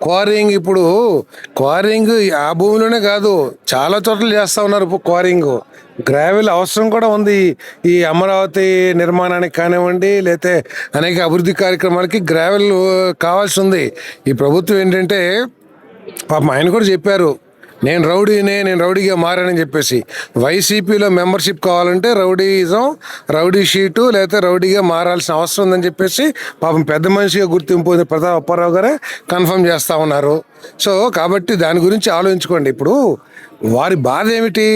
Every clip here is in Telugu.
క్వారింగ్ ఇప్పుడు క్వారింగ్ ఆ భూమిలోనే కాదు, చాలా చోట్ల చేస్తా ఉన్నారు ఇప్పుడు క్వారింగ్. గ్రావెల్ అవసరం కూడా ఉంది. ఈ అమరావతి నిర్మాణానికి కానివ్వండి, లేకపోతే అనేక అభివృద్ధి కార్యక్రమాలకి గ్రావెల్ కావాల్సి ఉంది. ఈ ప్రభుత్వం ఏంటంటే పాపం ఆయన కూడా చెప్పారు, నేను రౌడీగా మారానని చెప్పేసి. వైసీపీలో మెంబర్షిప్ కావాలంటే రౌడీయిజం, రౌడీ షీటు, లేకపోతే రౌడీగా మారాల్సిన అవసరం ఉందని చెప్పేసి పాపం పెద్ద మనిషిగా గుర్తింపు ప్రతాప్ అప్పారావు గారే కన్ఫర్మ్ చేస్తూ ఉన్నారు. సో కాబట్టి దాని గురించి ఆలోచించుకోండి. ఇప్పుడు వారి బాధ ఏమిటి?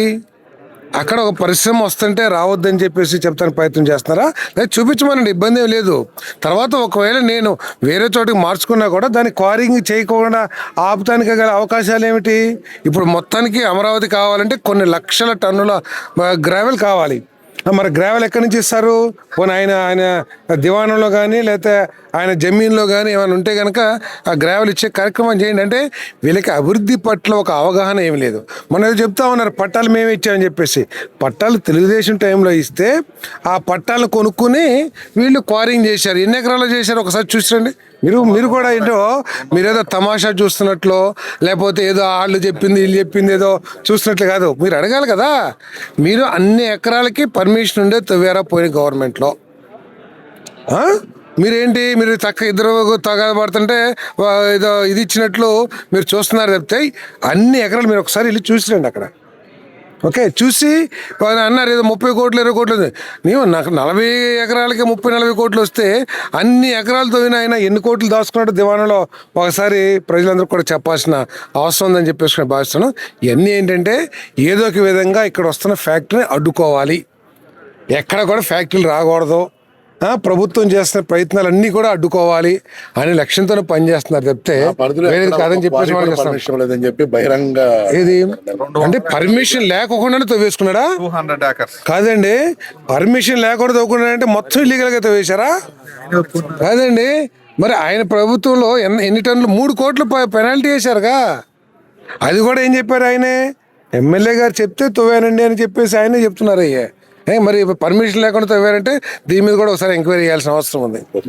అక్కడ ఒక పరిశ్రమ వస్తుంటే రావద్దని చెప్పేసి చెప్తానికి ప్రయత్నం చేస్తున్నారా? లేదా చూపించమనండి, ఇబ్బంది ఏం లేదు. తర్వాత ఒకవేళ నేను వేరే చోటికి మార్చుకున్నా కూడా దాన్ని క్వారింగ్ చేయకుండా ఆపుతానికి గల అవకాశాలు ఏమిటి? ఇప్పుడు మొత్తానికి అమరావతి కావాలంటే కొన్ని లక్షల టన్నుల గ్రావెల్ కావాలి. మరి గ్రావెల్ ఎక్కడి నుంచి ఇస్తారు? పోనీ ఆయన దివాణంలో కానీ లేకపోతే ఆయన జమీన్లో కానీ ఏమైనా ఉంటే కనుక ఆ గ్రావెల్ ఇచ్చే కార్యక్రమం చేయండి. అంటే వీళ్ళకి అభివృద్ధి పట్ల ఒక అవగాహన ఏమి లేదు. మనం ఏదో చెప్తా ఉన్నారు పట్టాలు మేమే ఇచ్చామని చెప్పేసి. పట్టాలు తెలుగుదేశం టైంలో ఇస్తే ఆ పట్టాలను కొనుక్కుని వీళ్ళు క్వారింగ్ చేశారు. ఎన్ని ఎకరాలు చేశారు ఒకసారి చూసిరండి. మీరు కూడా ఏంటో మీరేదో తమాషా చూస్తున్నట్లు, లేకపోతే ఏదో వాళ్ళు చెప్పింది వీళ్ళు చెప్పింది ఏదో చూస్తున్నట్లు కాదు. మీరు అడగాలి కదా. మీరు అన్ని ఎకరాలకి పర్మిషన్ ఉండే తవ్వారా పోయిన గవర్నమెంట్లో? మీరేంటి మీరు ఇద్దరు తగాద పడుతుంటే ఏదో ఇది ఇచ్చినట్లు మీరు చూస్తున్నారు చెప్తే అన్ని ఎకరాలు మీరు ఒకసారి వెళ్ళి చూసిరండి అక్కడ. ఓకే, చూసి అన్నారు ఏదో 30 కోట్లు 20 కోట్లు. నీవు నాకు 40 ఎకరాలకి 30-40 కోట్లు వస్తే అన్ని ఎకరాలతో ఆయన ఎన్ని కోట్లు దాచుకున్నాడు దివాణంలో ఒకసారి ప్రజలందరూ కూడా చెప్పాల్సిన అవసరం ఉందని చెప్పేసి భావిస్తున్నాను. ఇవన్నీ ఏంటంటే ఏదో ఒక విధంగా ఇక్కడ వస్తున్న ఫ్యాక్టరీని అడ్డుకోవాలి, ఎక్కడ కూడా ఫ్యాక్టరీలు రాకూడదు, ప్రభుత్వం చేస్తున్న ప్రయత్నాలన్నీ కూడా అడ్డుకోవాలి అనే లక్ష్యంతో పనిచేస్తున్నారు చెప్తే కాదని చెప్పేసి బహిరంగ ఏది అంటే పర్మిషన్ లేకుండా తవ్వేసుకున్నాడా? కాదండి, పర్మిషన్ లేకుండా తవ్వుకున్నాడంటే మొత్తం ఇల్లీగల్ గా తవ్వేశారా? కాదండి, మరి ఆయన ప్రభుత్వంలో ఎన్ని టన్నులు 3 కోట్లు పెనాల్టీ వేశారుగా. అది కూడా ఏం చెప్పారు ఆయనే, ఎమ్మెల్యే గారు చెప్తే తవ్వానండి అని చెప్పేసి ఆయనే చెప్తున్నారు. అయ్యే మరి పర్మిషన్ లేకుండా తవ్వారంటే దీని మీద కూడా ఒకసారి ఎంక్వైరీ చేయాల్సిన అవసరం ఉంది.